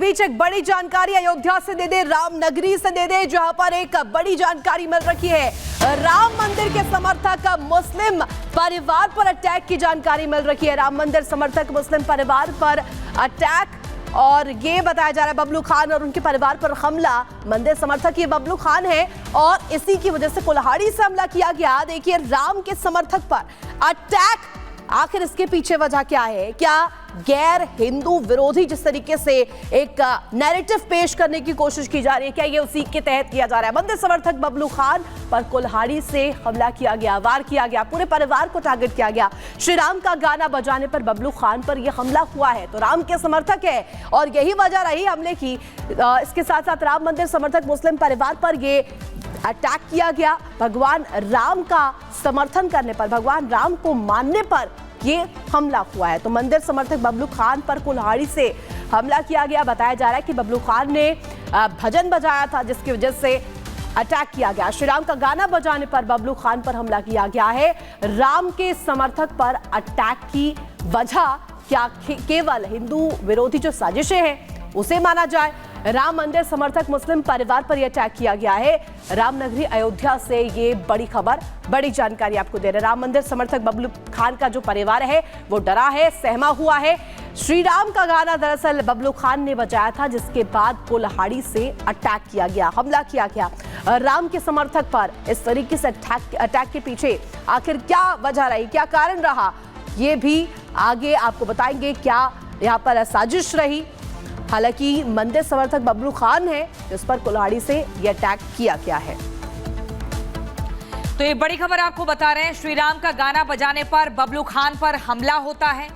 बीच एक बड़ी जानकारी अयोध्या से दे दे, रामनगरी से दे दे, जहां पर एक बड़ी जानकारी मिल रही है। राम मंदिर के समर्थक मुस्लिम परिवार पर अटैक की जानकारी मिल रही है। राम मंदिर समर्थक मुस्लिम परिवार पर अटैक, और ये बताया जा रहा है बबलू खान और उनके परिवार पर हमला। मंदिर समर्थक ये बबलू खान है और इसी की वजह से कुल्हाड़ी से हमला किया गया। देखिए, राम के समर्थक पर अटैक, आखिर इसके पीछे वजह क्या है? क्या गैर हिंदू विरोधी जिस तरीके से एक नैरेटिव पेश करने की कोशिश की जा रही है, क्या ये उसी के तहत किया जा रहा है? मंदिर समर्थक बबलू खान पर कुल्हाड़ी से हमला किया गया, वार किया गया, पूरे परिवार को टारगेट किया गया। श्री राम का गाना बजाने पर बबलू खान पर यह हमला हुआ है, तो राम के समर्थक है और यही वजह रही हमले की। इसके साथ साथ राम मंदिर समर्थक मुस्लिम परिवार पर ये अटैक किया गया। भगवान राम का समर्थन करने पर, भगवान राम को मानने पर ये हमला हुआ है। तो मंदिर समर्थक बबलू खान पर कुल्हाड़ी से हमला किया गया। बताया जा रहा है कि बबलू खान ने भजन बजाया था, जिसकी वजह से अटैक किया गया। श्री राम का गाना बजाने पर बबलू खान पर हमला किया गया है। राम के समर्थक पर अटैक की वजह क्या केवल हिंदू विरोधी जो साजिशें हैं उसे माना जाए? राम मंदिर समर्थक मुस्लिम परिवार पर यह अटैक किया गया है। रामनगरी अयोध्या से ये बड़ी खबर, बड़ी जानकारी आपको दे रहे हैं। राम मंदिर समर्थक बबलू खान का जो परिवार है वो डरा है, सहमा हुआ है। श्री राम का गाना दरअसल बबलू खान ने बजाया था, जिसके बाद कुल्हाड़ी से अटैक किया गया, हमला किया गया राम के समर्थक पर। इस तरीके से अटैक के पीछे आखिर क्या वजह रही, क्या कारण रहा, ये भी आगे आपको बताएंगे। क्या यहाँ पर साजिश रही? हालांकि मंदिर समर्थक बबलू खान है जिस पर कुल्हाड़ी से यह अटैक किया गया है। तो ये बड़ी खबर आपको बता रहे हैं, श्री राम का गाना बजाने पर बबलू खान पर हमला होता है।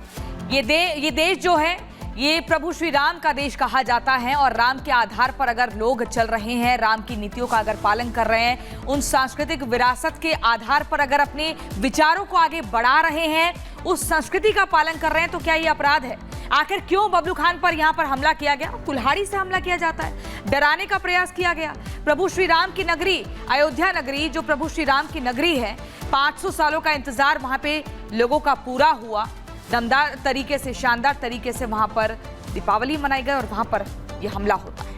ये देश जो है ये प्रभु श्री राम का देश कहा जाता है और राम के आधार पर अगर लोग चल रहे हैं, राम की नीतियों का अगर पालन कर रहे हैं, उन सांस्कृतिक विरासत के आधार पर अगर अपने विचारों को आगे बढ़ा रहे हैं, उस संस्कृति का पालन कर रहे हैं, तो क्या ये अपराध है? आखिर क्यों बबलू खान पर यहाँ पर हमला किया गया? कुल्हाड़ी से हमला किया जाता है, डराने का प्रयास किया गया। प्रभु श्री राम की नगरी अयोध्या नगरी, जो प्रभु श्री राम की नगरी है, 500 सालों का इंतजार वहां पे लोगों का पूरा हुआ। दमदार तरीके से, शानदार तरीके से वहां पर दीपावली मनाई गई और वहां पर यह हमला होता है।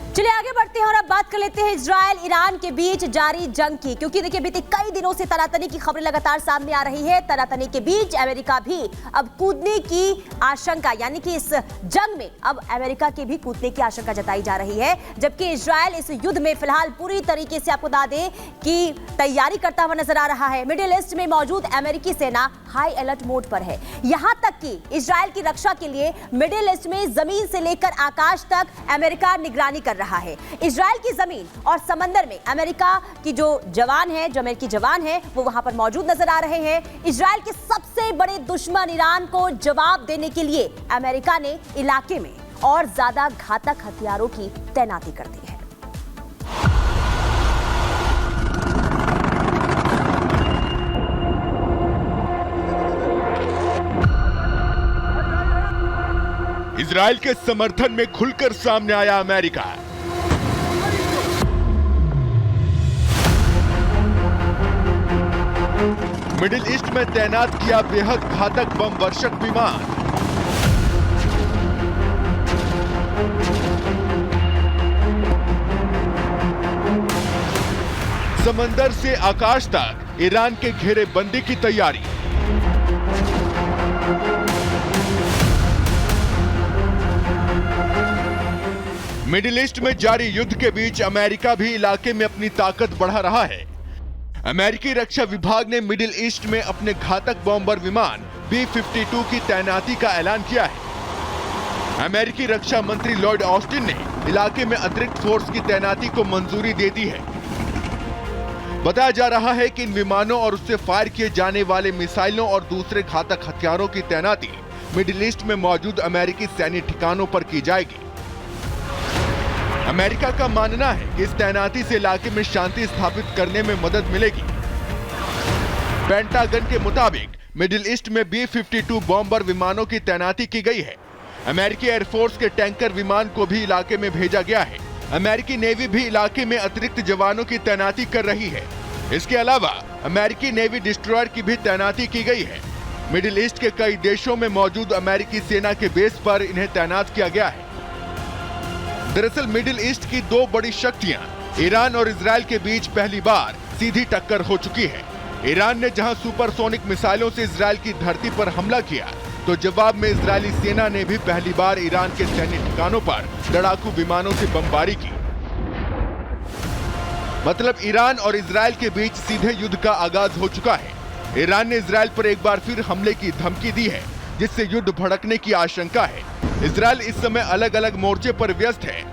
चलिए आगे बढ़ते हैं और अब बात कर लेते हैं इजराइल ईरान के बीच जारी जंग की, क्योंकि देखिए बीते कई दिनों से तनातनी की खबरें लगातार सामने आ रही है। तनातनी के बीच अमेरिका भी अब कूदने की आशंका, यानी कि इस जंग में अब अमेरिका के भी कूदने की आशंका जताई जा रही है, जबकि इजराइल इस युद्ध में फिलहाल पूरी तरीके से आपको बता दें कि तैयारी करता हुआ नजर आ रहा है। मिडिल ईस्ट में मौजूद अमेरिकी सेना हाई अलर्ट मोड पर है। यहां तक कि इजराइल की रक्षा के लिए मिडिल ईस्ट में जमीन से लेकर आकाश तक अमेरिका निगरानी कर रहा है। इजराइल की जमीन और समंदर में अमेरिका की जो अमेरिकी जवान है वो वहां पर मौजूद नजर आ रहे हैं। इजराइल के सबसे बड़े दुश्मन ईरान को जवाब देने के लिए अमेरिका ने इलाके में और ज्यादा घातक हथियारों की तैनाती कर दी है। इजराइल के समर्थन में खुलकर सामने आया अमेरिका। मिडिल ईस्ट में तैनात किया बेहद घातक बम वर्षक विमान। समंदर से आकाश तक ईरान के घेरेबंदी की तैयारी। मिडिल ईस्ट में जारी युद्ध के बीच अमेरिका भी इलाके में अपनी ताकत बढ़ा रहा है। अमेरिकी रक्षा विभाग ने मिडिल ईस्ट में अपने घातक बॉम्बर विमान B-52 की तैनाती का ऐलान किया है। अमेरिकी रक्षा मंत्री लॉयड ऑस्टिन ने इलाके में अतिरिक्त फोर्स की तैनाती को मंजूरी दे दी है। बताया जा रहा है कि इन विमानों और उससे फायर किए जाने वाले मिसाइलों और दूसरे घातक हथियारों की तैनाती मिडिल ईस्ट में मौजूद अमेरिकी सैन्य ठिकानों पर की जाएगी। अमेरिका का मानना है कि इस तैनाती से इलाके में शांति स्थापित करने में मदद मिलेगी। पेंटागन के मुताबिक मिडिल ईस्ट में B-52 बॉम्बर विमानों की तैनाती की गई है। अमेरिकी एयरफोर्स के टैंकर विमान को भी इलाके में भेजा गया है। अमेरिकी नेवी भी इलाके में अतिरिक्त जवानों की तैनाती कर रही है। इसके अलावा अमेरिकी नेवी डिस्ट्रॉयर की भी तैनाती की गई है। मिडिल ईस्ट के कई देशों में मौजूद अमेरिकी सेना के बेस पर इन्हें तैनात किया गया है। दरअसल मिडिल ईस्ट की दो बड़ी शक्तियां ईरान और इजराइल के बीच पहली बार सीधी टक्कर हो चुकी है। ईरान ने जहां सुपरसोनिक मिसाइलों से इजराइल की धरती पर हमला किया, तो जवाब में इजरायली सेना ने भी पहली बार ईरान के सैन्य ठिकानों पर लड़ाकू विमानों से बमबारी की। मतलब ईरान और इजराइल के बीच सीधे युद्ध का आगाज हो चुका है। ईरान ने इजराइल पर एक बार फिर हमले की धमकी दी है, जिससे युद्ध भड़कने की आशंका है। इजराइल इस समय अलग अलग मोर्चे पर व्यस्त है,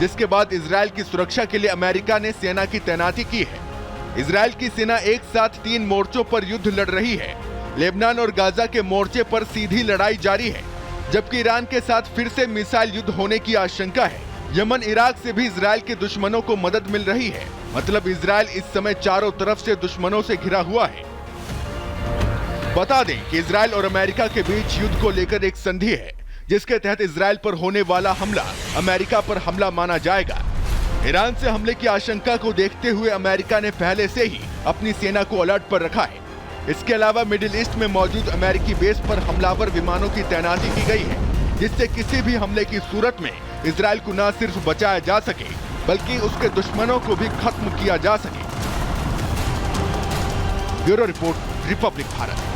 जिसके बाद इजराइल की सुरक्षा के लिए अमेरिका ने सेना की तैनाती की है। इजराइल की सेना एक साथ 3 मोर्चों पर युद्ध लड़ रही है। लेबनान और गाजा के मोर्चे पर सीधी लड़ाई जारी है, जबकि ईरान के साथ फिर से मिसाइल युद्ध होने की आशंका है। यमन, इराक से भी इजराइल के दुश्मनों को मदद मिल रही है। मतलब इजराइल इस समय चारों तरफ से दुश्मनों से घिरा हुआ है। बता दें कि इजराइल और अमेरिका के बीच युद्ध को लेकर एक संधि है, जिसके तहत इजराइल पर होने वाला हमला अमेरिका पर हमला माना जाएगा। ईरान से हमले की आशंका को देखते हुए अमेरिका ने पहले से ही अपनी सेना को अलर्ट पर रखा है। इसके अलावा मिडिल ईस्ट में मौजूद अमेरिकी बेस पर हमलावर विमानों की तैनाती की गई है, जिससे किसी भी हमले की सूरत में इजराइल को न सिर्फ बचाया जा सके, बल्कि उसके दुश्मनों को भी खत्म किया जा सके। Bureau report, Republic Bharat.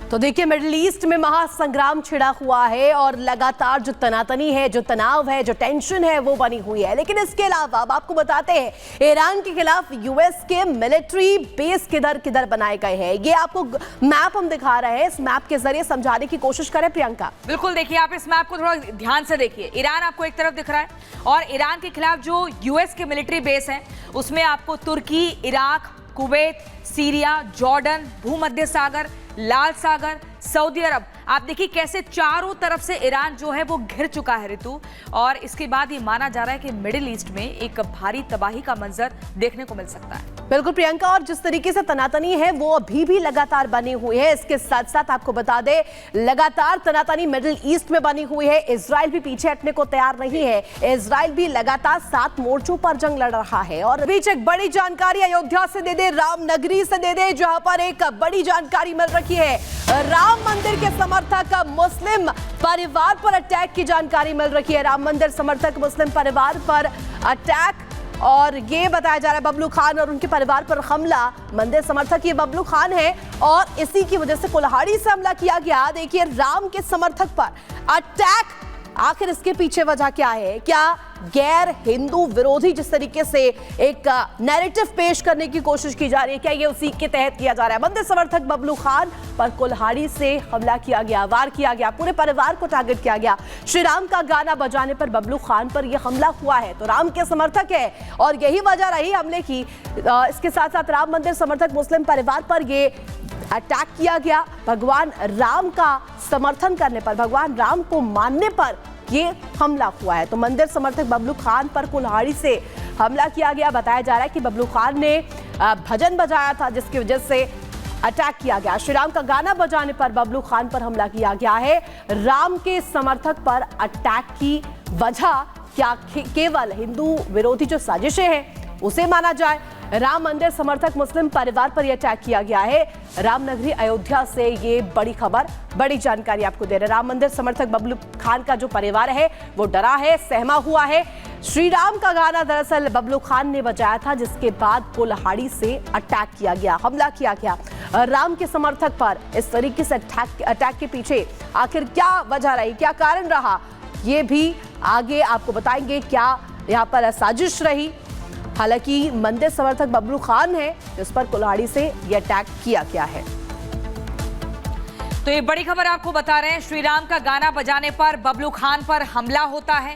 तो देखिए, मिडिल ईस्ट में महासंग्राम छिड़ा हुआ है और लगातार जो तनातनी है, जो तनाव है, जो टेंशन है, वो बनी हुई है। लेकिन इसके अलावा अब आपको बताते हैं, ईरान के खिलाफ यूएस के मिलिट्री बेस किधर किधर बनाए गए हैं। ये आपको मैप हम दिखा रहे हैं, इस मैप के जरिए समझाने की कोशिश करें प्रियंका। बिल्कुल, देखिए आप इस मैप को थोड़ा ध्यान से देखिए। ईरान आपको एक तरफ दिख रहा है और ईरान के खिलाफ जो यूएस के मिलिट्री बेस हैं, उसमें आपको तुर्की, इराक, कुवैत, सीरिया, जॉर्डन, भूमध्य सागर, लाल सागर, सऊदी अरब, आप देखिए कैसे चारों तरफ से ईरान जो है वो घिर चुका है ऋतु। और इसके बाद ये माना जा रहा है कि मिडिल ईस्ट में एक भारी तबाही का मंजर देखने को मिल सकता है। बिल्कुल प्रियंका, और जिस तरीके से तनातनी है वो अभी भी लगातार बनी हुई है। इसके साथ साथ आपको बता दें, लगातार तनातनी मिडिल ईस्ट में बनी हुई है। इजराइल भी पीछे हटने को तैयार नहीं है। इजराइल भी लगातार 7 मोर्चों पर जंग लड़ रहा है। और बीच एक बड़ी जानकारी अयोध्या से दे दे, रामनगरी से दे दे, जहां पर एक बड़ी जानकारी मिल रही है। राम मंदिर के समर्थक मुस्लिम परिवार पर अटैक की जानकारी मिल रही है। राम मंदिर समर्थक मुस्लिम परिवार पर अटैक, और ये बताया जा रहा है बबलू खान और उनके परिवार पर हमला। मंदिर समर्थक ये बबलू खान है और इसी की वजह से कुल्हाड़ी से हमला किया गया। देखिए, राम के समर्थक पर अटैक, आखिर इसके पीछे वजह क्या है? क्या गैर हिंदू विरोधी जिस तरीके से एक नैरेटिव पेश करने की कोशिश की जा रही है, क्या ये उसी के तहत किया जा रहा है? मंदिर समर्थक बबलू खान पर कुल्हाड़ी से हमला किया गया, वार किया गया, पूरे परिवार को टारगेट किया गया। श्री राम का गाना बजाने पर बबलू खान पर यह हमला हुआ है, तो राम के समर्थक है और यही वजह रही हमले की। इसके साथ साथ राम मंदिर समर्थक मुस्लिम परिवार पर ये अटैक किया गया। भगवान राम का समर्थन करने पर, भगवान राम को मानने पर ये हमला हुआ है। तो मंदिर समर्थक बबलू खान पर कुल्हाड़ी से हमला किया गया। बताया जा रहा है कि बबलू खान ने भजन बजाया था, जिसकी वजह से अटैक किया गया। श्री राम का गाना बजाने पर बबलू खान पर हमला किया गया है। राम के समर्थक पर अटैक की वजह क्या केवल हिंदू विरोधी जो साजिशें हैं उसे माना जाए? राम मंदिर समर्थक मुस्लिम परिवार पर यह अटैक किया गया है। रामनगरी अयोध्या से ये बड़ी खबर, बड़ी जानकारी आपको दे रहे हैं। राम मंदिर समर्थक बबलू खान का जो परिवार है वो डरा है, सहमा हुआ है। श्री राम का गाना दरअसल बबलू खान ने बजाया था, जिसके बाद कुल्हाड़ी से अटैक किया गया, हमला किया गया राम के समर्थक पर। इस तरीके से अटैक के पीछे आखिर क्या वजह रही, क्या कारण रहा, ये भी आगे आपको बताएंगे। क्या यहाँ पर साजिश रही? हालांकि मंदिर समर्थक बबलू खान है जिस पर कुल्हाड़ी से यह अटैक किया गया है। तो ये बड़ी खबर आपको बता रहे हैं, श्री राम का गाना बजाने पर बबलू खान पर हमला होता है।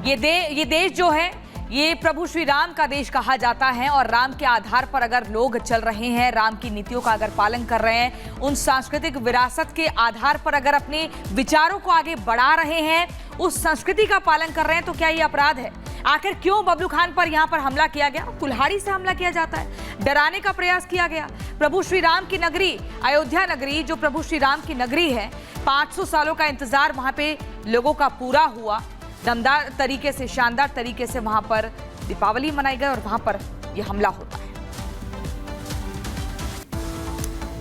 ये देश जो है ये प्रभु श्री राम का देश कहा जाता है और राम के आधार पर अगर लोग चल रहे हैं, राम की नीतियों का अगर पालन कर रहे हैं, उन सांस्कृतिक विरासत के आधार पर अगर अपने विचारों को आगे बढ़ा रहे हैं, उस संस्कृति का पालन कर रहे हैं, तो क्या ये अपराध है? आखिर क्यों बबलू खान पर यहां पर हमला किया गया? कुल्हाड़ी से हमला किया जाता है, डराने का प्रयास किया गया। प्रभु श्री राम की नगरी अयोध्या नगरी, जो प्रभु श्री राम की नगरी है, 500 सालों का इंतजार वहां पे लोगों का पूरा हुआ। दमदार तरीके से, शानदार तरीके से वहां पर दीपावली मनाई गई और वहां पर यह हमला होता है।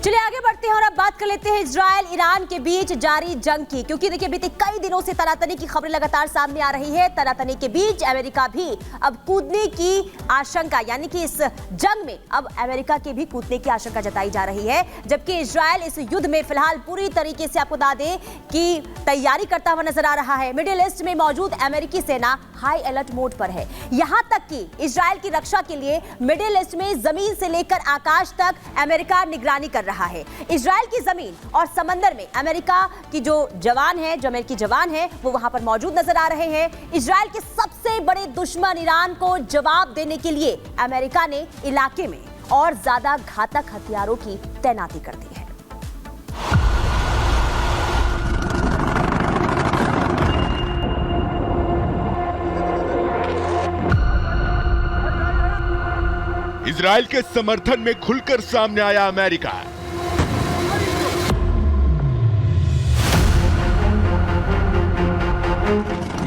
चलिए आगे बढ़ते हैं और अब बात कर लेते हैं इजराइल ईरान के बीच जारी जंग की, क्योंकि देखिए बीते कई दिनों से तनातनी की खबरें लगातार सामने आ रही है। तनातनी के बीच अमेरिका भी अब कूदने की आशंका, यानी कि इस जंग में अब अमेरिका के भी कूदने की आशंका जताई जा रही है, जबकि इजराइल इस युद्ध में फिलहाल पूरी तरीके से आपको बता दें कि तैयारी करता हुआ नजर आ रहा है। मिडिल ईस्ट में मौजूद अमेरिकी सेना हाई अलर्ट मोड पर है। यहां तक कि इजराइल की रक्षा के लिए मिडिल ईस्ट में जमीन से लेकर आकाश तक अमेरिका निगरानी कर रहा है। इजराइल की जमीन और समंदर में अमेरिका की जो अमेरिकी जवान है वो वहां पर मौजूद नजर आ रहे हैं। इजराइल के सबसे बड़े दुश्मन ईरान को जवाब देने के लिए अमेरिका ने इलाके में और ज्यादा घातक हथियारों की तैनाती कर दी है। इजराइल के समर्थन में खुलकर सामने आया अमेरिका।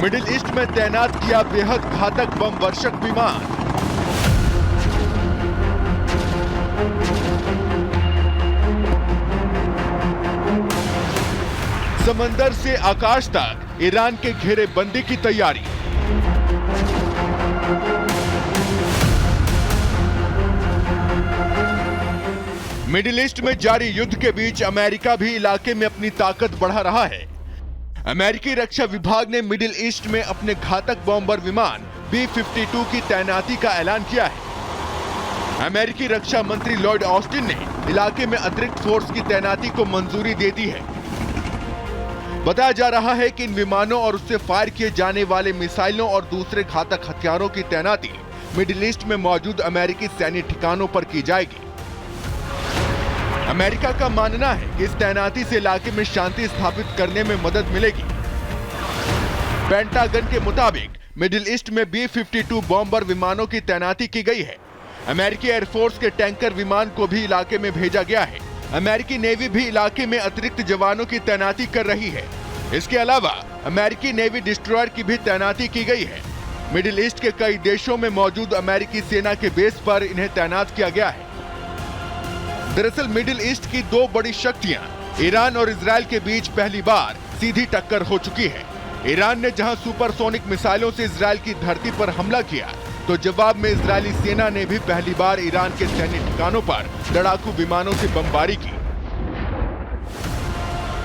मिडिल ईस्ट में तैनात किया बेहद घातक बम वर्षक विमान। समंदर से आकाश तक ईरान के घेरेबंदी की तैयारी। मिडिल ईस्ट में जारी युद्ध के बीच अमेरिका भी इलाके में अपनी ताकत बढ़ा रहा है। अमेरिकी रक्षा विभाग ने मिडिल ईस्ट में अपने घातक बॉम्बर विमान B-52 की तैनाती का ऐलान किया है। अमेरिकी रक्षा मंत्री लॉयड ऑस्टिन ने इलाके में अतिरिक्त फोर्स की तैनाती को मंजूरी दे दी है। बताया जा रहा है कि इन विमानों और उससे फायर किए जाने वाले मिसाइलों और दूसरे घातक हथियारों की तैनाती मिडिल ईस्ट में मौजूद अमेरिकी सैन्य ठिकानों पर की जाएगी। अमेरिका का मानना है कि इस तैनाती से इलाके में शांति स्थापित करने में मदद मिलेगी। पेंटागन के मुताबिक मिडिल ईस्ट में B-52 बॉम्बर विमानों की तैनाती की गई है। अमेरिकी एयरफोर्स के टैंकर विमान को भी इलाके में भेजा गया है। अमेरिकी नेवी भी इलाके में अतिरिक्त जवानों की तैनाती कर रही है। इसके अलावा अमेरिकी नेवी डिस्ट्रॉयर की भी तैनाती की गई है। मिडिल ईस्ट के कई देशों में मौजूद अमेरिकी सेना के बेस पर इन्हें तैनात किया गया है। दरअसल मिडिल ईस्ट की दो बड़ी शक्तियां ईरान और इजराइल के बीच पहली बार सीधी टक्कर हो चुकी है। ईरान ने जहां सुपरसोनिक मिसाइलों से इजराइल की धरती पर हमला किया, तो जवाब में इजरायली सेना ने भी पहली बार ईरान के सैन्य ठिकानों पर लड़ाकू विमानों से बमबारी की।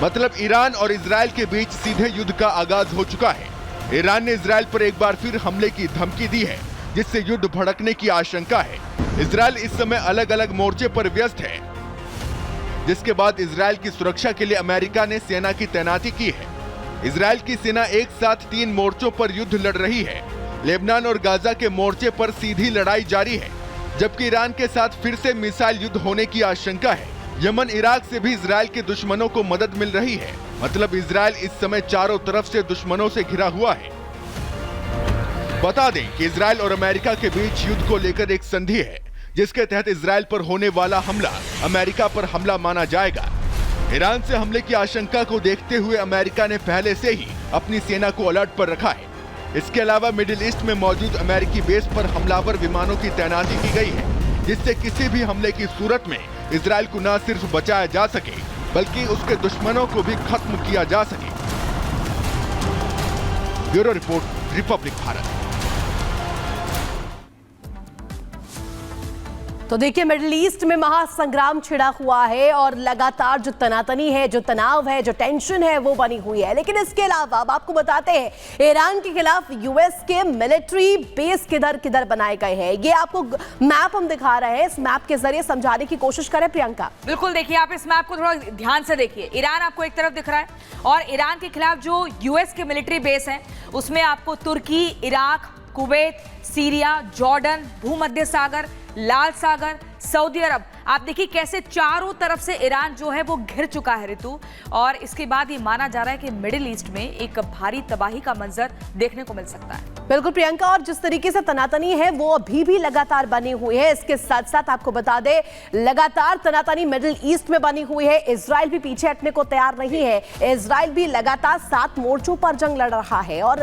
मतलब ईरान और इजराइल के बीच सीधे युद्ध का आगाज हो चुका है। ईरान ने इजराइल पर एक बार फिर हमले की धमकी दी है, जिससे युद्ध भड़कने की आशंका है। इजराइल इस समय अलग अलग मोर्चे पर व्यस्त है, जिसके बाद इजराइल की सुरक्षा के लिए अमेरिका ने सेना की तैनाती की है। इजराइल की सेना एक साथ 3 मोर्चों पर युद्ध लड़ रही है। लेबनान और गाजा के मोर्चे पर सीधी लड़ाई जारी है, जबकि ईरान के साथ फिर से मिसाइल युद्ध होने की आशंका है। यमन, इराक से भी इजराइल के दुश्मनों को मदद मिल रही है। मतलब इजराइल इस समय चारों तरफ से दुश्मनों से घिरा हुआ है। बता दें कि इजराइल और अमेरिका के बीच युद्ध को लेकर एक संधि है, जिसके तहत इजराइल पर होने वाला हमला अमेरिका पर हमला माना जाएगा। ईरान से हमले की आशंका को देखते हुए अमेरिका ने पहले से ही अपनी सेना को अलर्ट पर रखा है। इसके अलावा मिडिल ईस्ट में मौजूद अमेरिकी बेस पर हमलावर विमानों की तैनाती की गई है, जिससे किसी भी हमले की सूरत में इजराइल को न सिर्फ बचाया जा सके, बल्कि उसके दुश्मनों को भी खत्म किया जा सके। Bureau report, Republic Bharat. तो देखिए मिडिल ईस्ट में महासंग्राम छिड़ा हुआ है और लगातार जो तनातनी है, जो तनाव है, जो टेंशन है वो बनी हुई है। लेकिन इसके अलावा अब आपको बताते हैं ईरान के खिलाफ यूएस के मिलिट्री बेस किधर किधर बनाए गए हैं। ये आपको मैप हम दिखा रहे हैं, इस मैप के जरिए समझाने की कोशिश करें प्रियंका। बिल्कुल, देखिए आप इस मैप को थोड़ा ध्यान से देखिए। ईरान आपको एक तरफ दिख रहा है और ईरान के खिलाफ जो यूएस के मिलिट्री बेस हैं उसमें आपको तुर्की, इराक, कुवैत, सीरिया, जॉर्डन, भूमध्य सागर, लाल सागर, सऊदी अरब, आप देखिए कैसे चारों तरफ से ईरान जो है वो घिर चुका है ऋतु। और इसके बाद ये माना जा रहा है कि मिडिल ईस्ट में एक भारी तबाही का मंजर देखने को मिल सकता है। बिल्कुल प्रियंका, और जिस तरीके से तनातनी है वो अभी भी लगातार बनी हुई है। इसके साथ साथ आपको बता दें लगातार तनातनी मिडिल ईस्ट में बनी हुई है। इजराइल भी पीछे हटने को तैयार नहीं है। इजराइल भी लगातार 7 मोर्चों पर जंग लड़ रहा है और